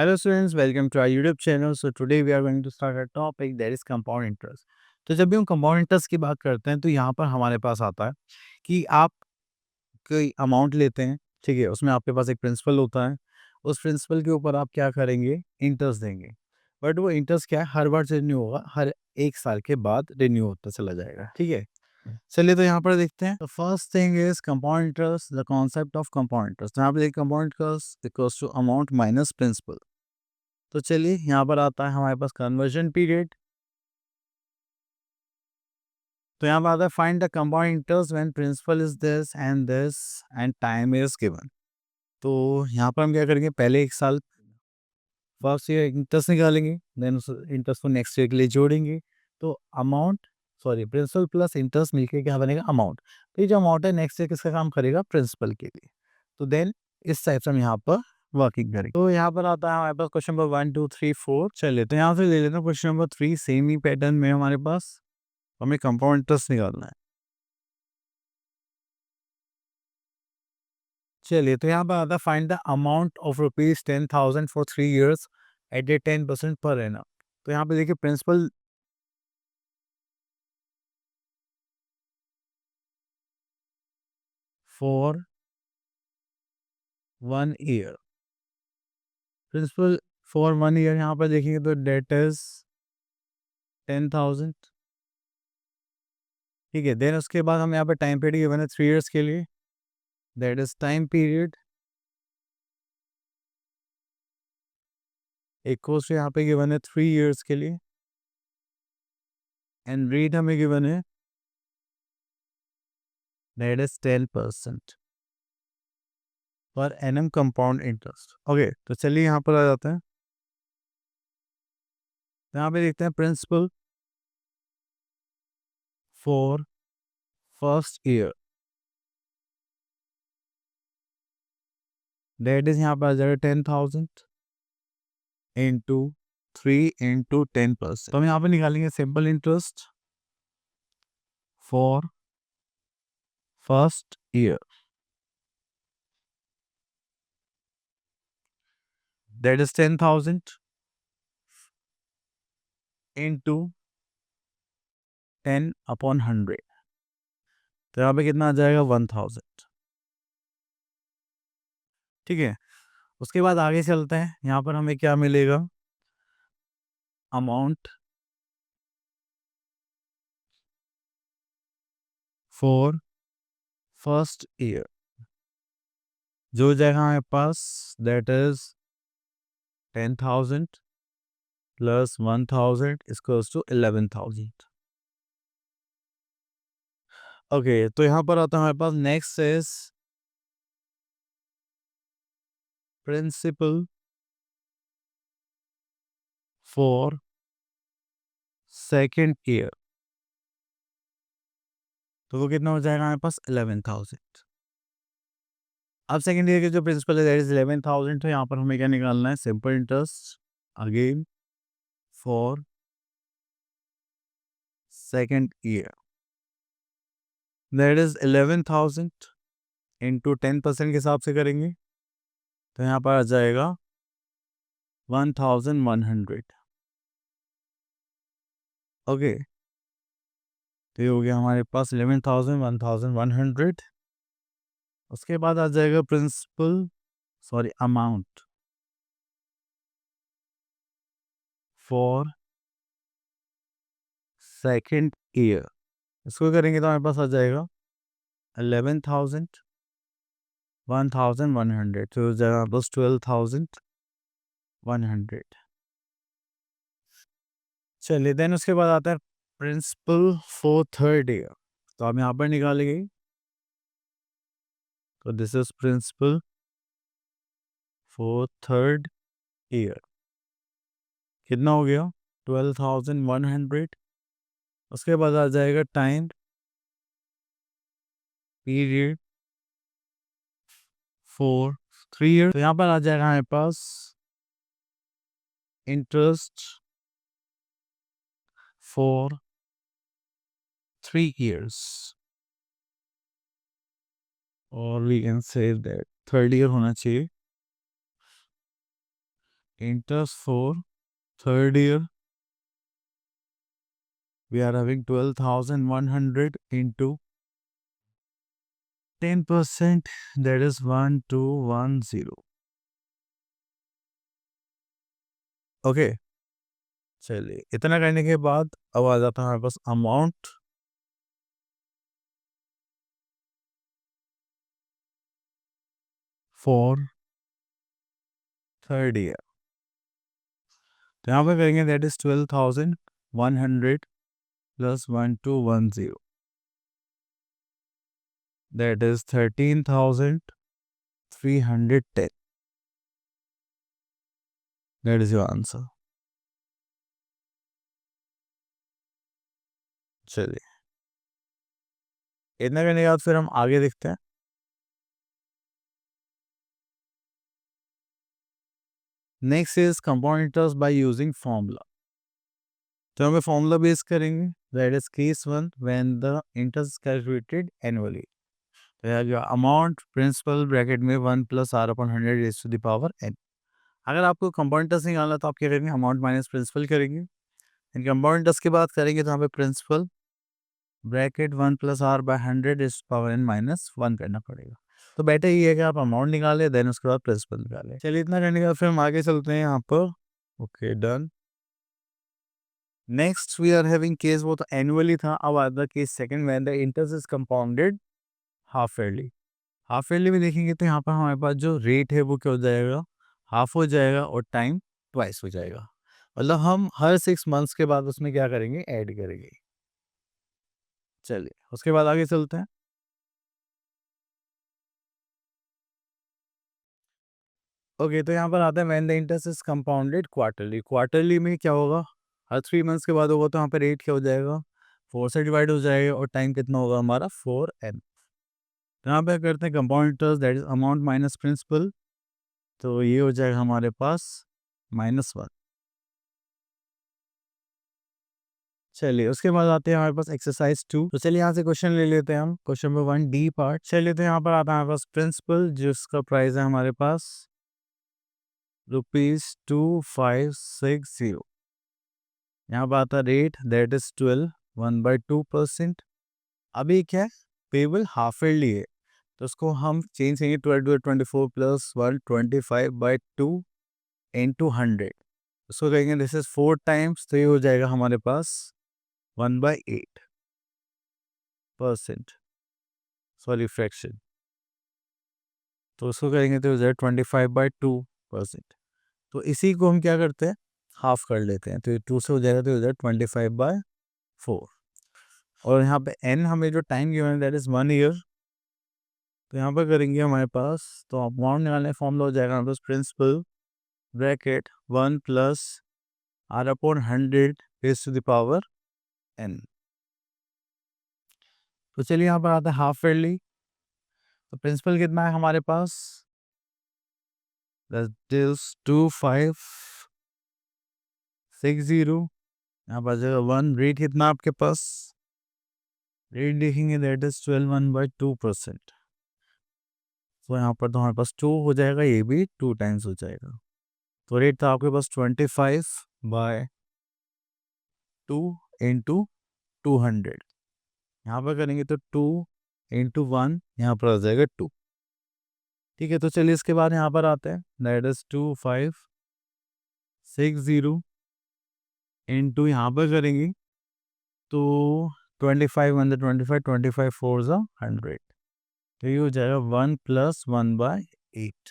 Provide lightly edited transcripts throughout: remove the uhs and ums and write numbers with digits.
Hello students, welcome to our YouTube channel. So today we are going to start a topic that is compound interest. तो जब भी हम compound interest की बात करते हैं तो यहाँ पर हमारे पास आता है कि आप कोई अमाउंट लेते हैं, ठीक है, उसमें आपके पास एक प्रिंसिपल होता है, उस प्रिंसिपल के ऊपर आप क्या करेंगे, इंटरेस्ट देंगे। बट वो इंटरेस्ट क्या है, हर बार रिन्यू होगा, हर 1 साल के बाद रिन्यू होता चला जाएगा, ठीक है। चलिए तो यहाँ पर देखते हैं। तो first thing is compound interest, the concept of compound interest. यहाँ पे compound interest equals to amount minus principal. तो चलिए यहाँ पर आता है हमारे पास कन्वर्जन पीरियड। तो यहाँ पर आता है find the compound interest when principal is this and time is given. तो यहाँ पर हम क्या करेंगे, पहले 1 साल फर्स्ट ईयर इंटरेस्ट निकालेंगे, देन उस इंटरेस्ट को नेक्स्ट ईयर के लिए जोड़ेंगे। तो amount sorry principal plus interest मिलके क्या बनेगा, अमाउंट। तो ये जो अमाउंट है नेक्स्ट ईयर किसका काम करेगा, प्रिंसिपल के लिए। तो देन इस टाइप से हम यहाँ पर वर्किंग करेंगे। तो यहाँ पर आता है हमारे पास क्वेश्चन नंबर 1 2 3 4। चलिए तो यहाँ से ले लेते हैं क्वेश्चन नंबर 3, सेम ही पैटर्न में हमारे पास हमें कंपाउंड इंटरेस्ट निकालना है। चलिए तो यहाँ पर आता है find the amount of ₹10,000 for 3 years at a 10% per annum. तो यहाँ पे देखिए principal for 1 year, principal for 1 year यहाँ पर देखेंगे तो डेट इज 10,000, ठीक है। देन उसके बाद हम यहाँ पे टाइम पीरियड गिवन है 3 years के लिए, that is time period equals to यहाँ पे गिवन है 3 years के लिए, एंड रेट हमें गिवन है that is 10% per annum compound interest. Okay तो चलिए यहाँ पर आ जाते हैं। तो यहाँ पे देखते हैं principal for first year, that is यहाँ पर आ जाएगा 10,000 इंटू 3 इंटू 10%। तो हम यहाँ पे निकालेंगे simple interest for first year, that is 10,000 into 10/100। तो यहाँ पे कितना आ जाएगा, 1,000, ठीक है। उसके बाद आगे चलते हैं, यहाँ पर हमें क्या मिलेगा, अमाउंट फॉर फर्स्ट ईयर जो हो जाएगा हमारे पास, that is 10,000 plus 1,000 equals to 11,000। Okay तो यहाँ पर आता है हमारे पास next is principal for second year. तो वो कितना हो जाएगा हमारे पास, 11,000। अब सेकेंड ईयर के जो प्रिंसिपल है दैट इज 11,000। तो यहाँ पर हमें क्या निकालना है, simple interest again for second year, that is 11,000 into 10% के हिसाब से करेंगे। तो यहाँ पर आ जाएगा 1,100। ओके तो ये हो गया हमारे पास 11,000 1,100। उसके बाद आ जाएगा principal sorry amount for second year. इसको करेंगे तो हमारे पास आ जाएगा 11,000 1,100, तो हो जाएगा बस 12,100। चलिए देन उसके बाद आता है प्रिंसिपल फॉर थर्ड ईयर। तो हम यहाँ पर निकालेंगे, तो this is principal for third year, कितना हो गया 12,100। उसके बाद आ जाएगा टाइम पीरियड फॉर 3 years। तो यहाँ पर आ जाएगा हमारे पास इंटरेस्ट फॉर 3 years, और we can say that third year होना चाहिए। interest for third year, we are having 12,100 into 10%, that is 1210. Okay, चलिए इतना करने के बाद अब आ जाता है हमारे पास अमाउंट फॉर थर्ड ईयर। तो यहाँ पे करेंगे that is 12,100 plus 1210, that is 13,310, that is your answer. चलिए इतना करने के बाद फिर हम आगे देखते हैं। Next is compound interest by using formula. तो हमें फॉर्मूला बेस करेंगे, that is case one when the interest calculated annually. तो अमाउंट प्रिंसिपल ब्रैकेट में 1 plus are upon 100 raise to the power n। अगर आपको कंपाउंड इंटरेस्ट निकालना तो आप क्या करेंगे, अमाउंट माइनस प्रिंसिपल करेंगे। इन कंपाउंड इंटरेस्ट की बात करेंगे तो यहाँ पे principal bracket 1 plus r by 100 raise to power n minus 1 करना पड़ेगा। तो बेटर ये है कि आप अमाउंट निकालें देन उसके बाद प्रिंसिपल निकालें। चलिए इतना करने के बाद फिर हम आगे चलते हैं यहाँ पर। Okay done. Next we are having case, वो तो एनुअली था, अब आता है case second when the interest is compounded half yearly. Half yearly में देखेंगे तो यहाँ पर हमारे पास जो रेट है वो क्या हो जाएगा, हाफ हो जाएगा और टाइम ट्वाइस हो जाएगा। मतलब हम हर 6 मंथ्स के बाद उसमें क्या करेंगे, ऐड करेंगे। चलिए उसके बाद आगे चलते हैं। ओके तो यहाँ पर आता है when the interest is compounded quarterly. Quarterly में क्या होगा, हर 3 मंथ्स के बाद होगा, तो यहाँ पर रेट क्या हो जाएगा, 4 से डिवाइड हो जाएगा और टाइम कितना होगा हमारा 4n। यहाँ पे करते हैं compound interest that is amount minus principal, तो ये हो जाएगा हमारे पास -1। चलिए उसके बाद आते हैं हमारे पास एक्सरसाइज 2। तो चलिए यहाँ से क्वेश्चन ले लेते हैं हम, क्वेश्चन नंबर 1 डी पार्ट। चलिए तो यहाँ पर आता है हमारे पास प्रिंसिपल जिसका प्राइस है हमारे पास ₹2560। यहाँ पर आता है रेट दैट इज 12 1/2%। अभी क्या है, पेबल हाफ ईयरली है, तो उसको हम चेंज करेंगे 12/24 प्लस 125/2 इंटू 100। उसको कहेंगे दिस इज 4 टाइम्स, तो ये हो जाएगा हमारे पास 1/8%, सॉरी फ्रैक्शन। तो उसको करेंगे तो हो जाएगा 25/2%। तो इसी को हम क्या करते हैं, हाफ कर लेते हैं, तो ये 2 से हो जाएगा, तो हो जाएगा 25/4। और यहाँ पे n हमें जो टाइम गिवन है दैट इज 1 ईयर, तो यहाँ पर करेंगे हमारे पास, तो अमाउंट निकालने फॉर्मूला हो जाएगा हमारे पास principal bracket 1 plus are upon 100 raise to the power n। तो चलिए यहाँ पर आता है हाफ ईयरली। तो प्रिंसिपल कितना है हमारे पास, दैट इज 2560। यहाँ पर जगह 1, रेट कितना आपके पास, रेट देखेंगे दैट इज 12 1/2%। तो यहाँ पर तो हमारे पास 2 हो जाएगा, ये भी 2 टाइम्स हो जाएगा। तो रेट था आपके पास 25/2 इंटू 200। यहाँ पर करेंगे तो 2 इंटू 1, यहाँ पर आ जाएगा 2। ठीक है, तो चलिए इसके बाद यहाँ पर आते हैं, दैट इज 2560 इंटू यहाँ पर करेंगे तो 25 1 25, 25 4 100, तो ये हो जाएगा 1 प्लस 1/8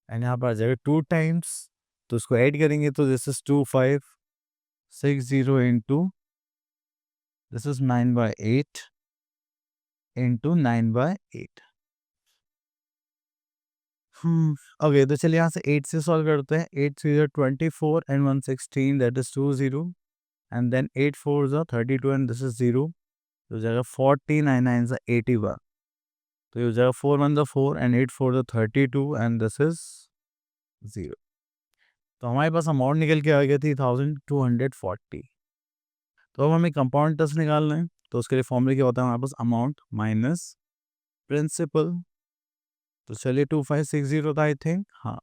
एंड यहाँ पर आ जाएगा 2 टाइम्स। तो उसको ऐड करेंगे तो this is 2560 into this is 9/8 into 9/8। Okay तो चलिए यहाँ से 8 से सॉल्व करते हैं। 8 3 24 and 116 that is 20 and then 8 4 32 and this is 0, तो हो जाएगा 40 9 9 81। तो ये हो जाएगा 4 1 4 एंड 8 4 32 एंड दिस इज 0। तो हमारे पास अमाउंट निकल के आ गया थी 1240। तो अब हमें कंपाउंड इंटरेस्ट निकालना है, तो उसके लिए फॉर्मूला क्या होता है हमारे पास, अमाउंट माइनस प्रिंसिपल। तो चलिए 2560 था आई थिंक, हाँ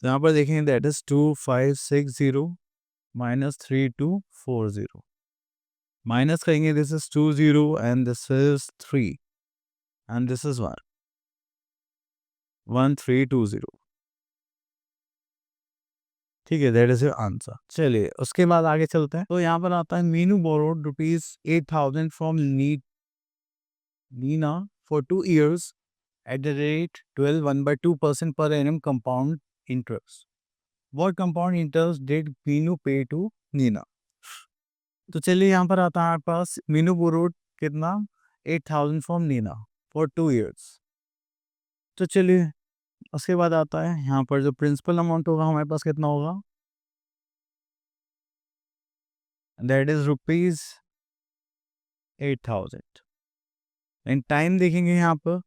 तो यहाँ पर देखेंगे दैट इज 2560 माइनस 3240, माइनस करेंगे this is 20 and this is 3 and this is 1320। ठीक है, दैट इज योर आंसर। चलिए उसके बाद आगे चलते हैं। तो यहाँ पर आता है Meenu borrowed ₹8,000 from Neena for 2 years at the rate 12.1/2% per annum compound interest. What compound interest did Meenu पे टू नीना? तो चलिए यहाँ पर आता है हमारे पास मीनू बोरोड कितना 8,000 फ्रॉम नीना फॉर 2 years। तो चलिए उसके बाद आता है यहाँ पर जो प्रिंसिपल अमाउंट होगा हमारे पास कितना होगा, दैट इज ₹8,000 एंड टाइम देखेंगे यहाँ पर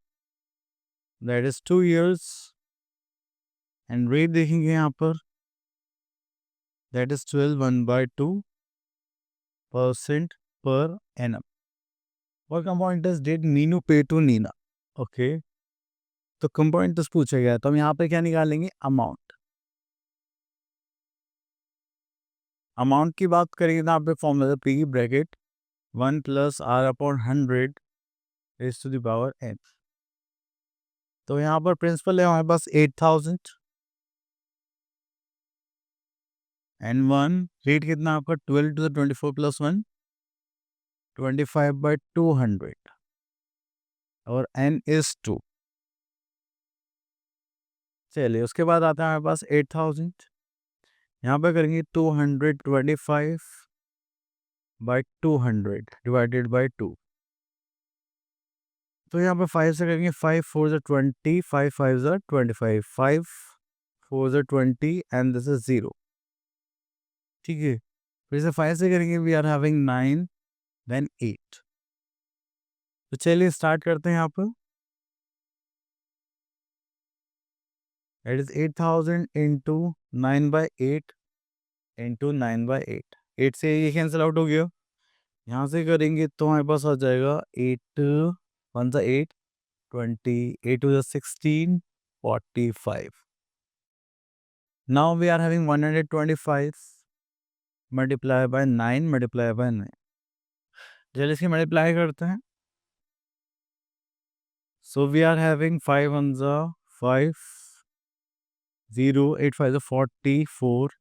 that is 2 years and rate देखेंगे यहाँ पर that is 12.1/2% per annum. What compound interest did Meenu पे टू नीना? ओके, तो कंपाउंड इंटरेस्ट पूछा गया तो हम यहाँ पे क्या निकालेंगे, अमाउंट। अमाउंट की बात करेंगे तो यहाँ पे formula P bracket 1 + r/100 raised to the power n। तो यहाँ पर प्रिंसिपल है हमारे पास 8,000 एंड 1 रेट कितना आपका 12 to the 24 + 1 25/200 और n is 2। चलिए उसके बाद आता है हमारे पास 8,000, यहाँ पे करेंगे 225/200 डिवाइडेड बाई 2। तो यहाँ पे 5 से करेंगे 5 4 ज़ा 20, 5 5 ज़ा 25, 5 4 ज़ा 20 एंड दिस इज 0। ठीक है, फिर से 5 से करेंगे वी आर हैविंग 9 देन 8। तो चलिए स्टार्ट करते हैं यहाँ पर। It is 8,000 into 9/8 into 9/8। 8 से ये कैंसिल आउट हो गया, यहाँ से करेंगे तो हमारे पास आ जाएगा 8 1 ज़ा 8 20, 8 2 ज़ा 16 45। Now we are having 125 multiply by 9 multiply by 9। चलिए इसकी मल्टीप्लाई करते हैं। सो वी आर हैविंग 5 1 ज़ा 5 0 8 5 ज़ा 44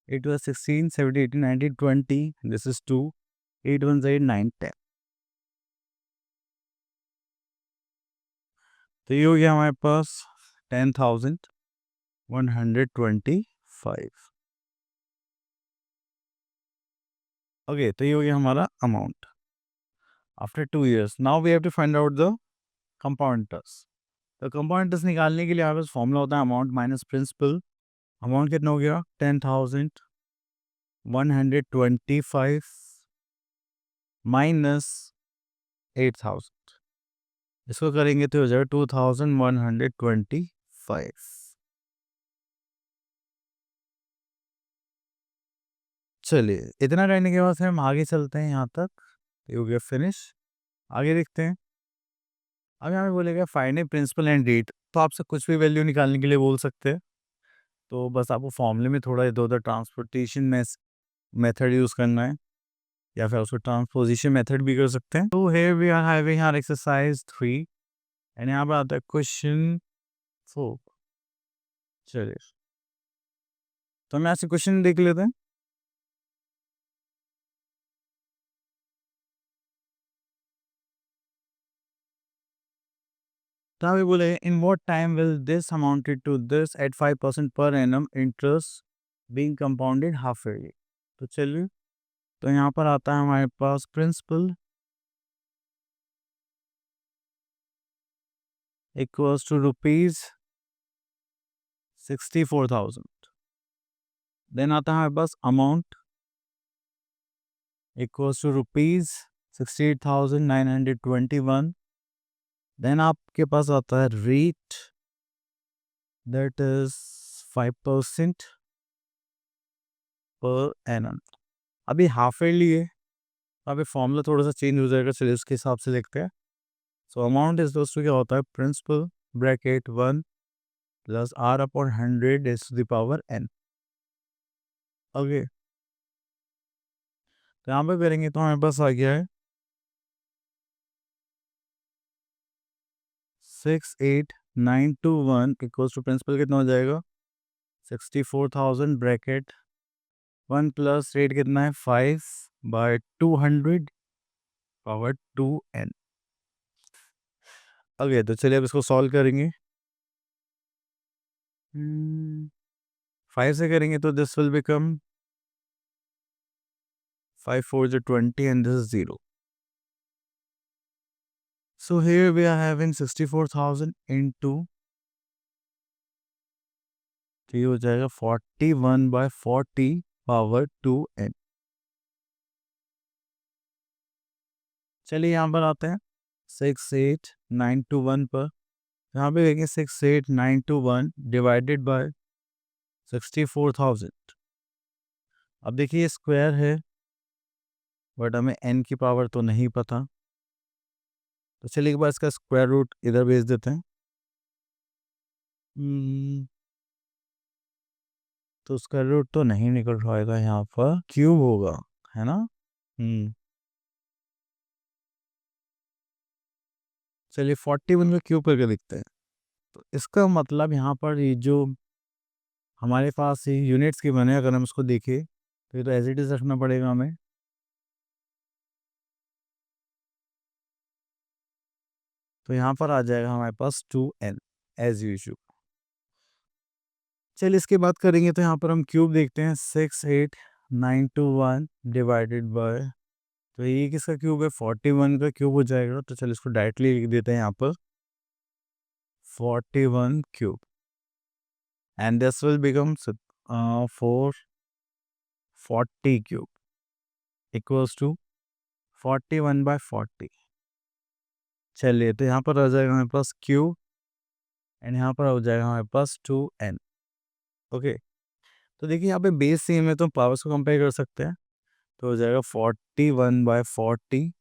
8 2 ज़ा 16 17 18 19 20 दिस इज 2 8 1 ज़ा 8 9 10। तो ये हो गया हमारे पास 10,125। ओके, तो ये हो गया हमारा amount after 2 years। Now we have to find out the compound interest. तो कंपाउंड इंटरेस्ट निकालने के लिए हमारे पास फॉर्मूला होता है अमाउंट माइनस प्रिंसिपल। अमाउंट कितना हो गया 10,125 माइनस 8,000, इसको करेंगे तो हो जाएगा 2,125। चलिए इतना करने के बाद फिर हम आगे चलते हैं, यहाँ तक ये हो गया फिनिश। आगे देखते हैं। अब यहाँ पे बोलेगा find a principal and rate, तो आपसे कुछ भी वैल्यू निकालने के लिए बोल सकते हैं। तो बस आपको फॉर्मूले में थोड़ा इधर उधर ट्रांसपोर्टेशन में मेथड यूज़ करना है या फिर उसको ट्रांसपोजिशन मेथड भी कर सकते हैं। तो here we are having our exercise 3 and यहाँ पर आता है क्वेश्चन 4। चलिए तो हम यहाँ से क्वेश्चन देख लेते हैं। तो अभी बोले in what time will this amounted to this at 5% per annum interest being compounded half yearly. तो चलिए तो यहाँ पर आता है हमारे पास प्रिंसिपल इक्वल्स टू ₹64,000। देन आता है हमारे पास अमाउंट इक्वल्स टू ₹68,921। देन आपके पास आता है rate that is 5% per annum. अभी हाफ ईयरली है, अभी फॉर्मूला थोड़ा सा चेंज हो जाएगा, चलिए उसके हिसाब से लिखते हैं। सो अमाउंट इज दोस्तों क्या होता है principal bracket 1 plus r upon 100 is to the power n। Okay, तो यहाँ पे करेंगे तो हमारे पास आ गया है 68921 इक्वल्स टू प्रिंसिपल कितना हो जाएगा 64,000 ब्रैकेट 1 प्लस रेट कितना है 5/200 पावर 2n। ओके, तो चलिए अब इसको सॉल्व करेंगे। 5 से करेंगे तो this will become 5 4 is 20 and this is 0. So here we are having 64,000 into, तो ये हो जाएगा 41/40 पावर 2n। चलिए यहाँ पर आते हैं 68921 पर। यहाँ पे देखेंगे 68921 डिवाइडेड बाय 64,000। अब देखिए स्क्वायर है बट हमें n की पावर तो नहीं पता, तो चलिए एक बार इसका स्क्वायर रूट इधर भेज देते हैं। तो स्क्वायर रूट तो नहीं निकल पाएगा, यहाँ पर क्यूब होगा, है ना। चलिए 41 का क्यूब करके देखते हैं। तो इसका मतलब यहाँ पर ये जो हमारे पास ये यूनिट्स की बने, अगर हम इसको देखें तो ये तो एज इट इज रखना पड़ेगा हमें। तो यहाँ पर आ जाएगा हमारे पास 2n एज यूजुअल। चलिए इसके बाद करेंगे तो यहाँ पर हम क्यूब देखते हैं 68921 डिवाइडेड बाय, तो ये किसका क्यूब है 41 का क्यूब हो जाएगा। तो चलिए इसको डायरेक्टली लिख देते हैं यहाँ पर 41 cube and this will become 440 cube equals to 41/40। चलिए तो यहाँ पर आ जाएगा हमारे पास क्यूब एंड यहाँ पर हो जाएगा हमारे पास 2n। ओके, तो देखिए यहाँ पे बेस सेम है तो पावर्स को कंपेयर कर सकते हैं। तो हो जाएगा 41/40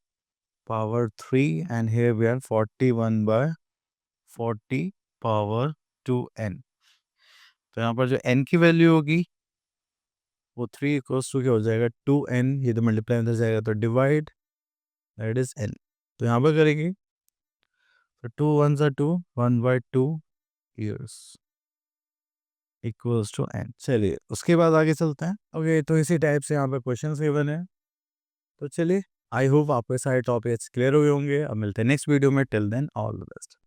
power 3 and here we are 41/40 power 2n। तो यहाँ पर जो n की वैल्यू होगी वो 3 इक्वल्स टू क्या हो जाएगा 2n, ये तो मल्टीप्लाई होता जाएगा तो डिवाइड, दैट इज n। तो यहाँ पर करेंगे तो 2 1s are 2, 1/2 years equals to n। चलिए उसके बाद आगे चलते हैं। ओके, तो इसी टाइप से यहाँ पे क्वेश्चन गिवन है। तो चलिए आई होप आपके सारे टॉपिक्स क्लियर हुए होंगे। अब मिलते हैं नेक्स्ट वीडियो में, till then all the best.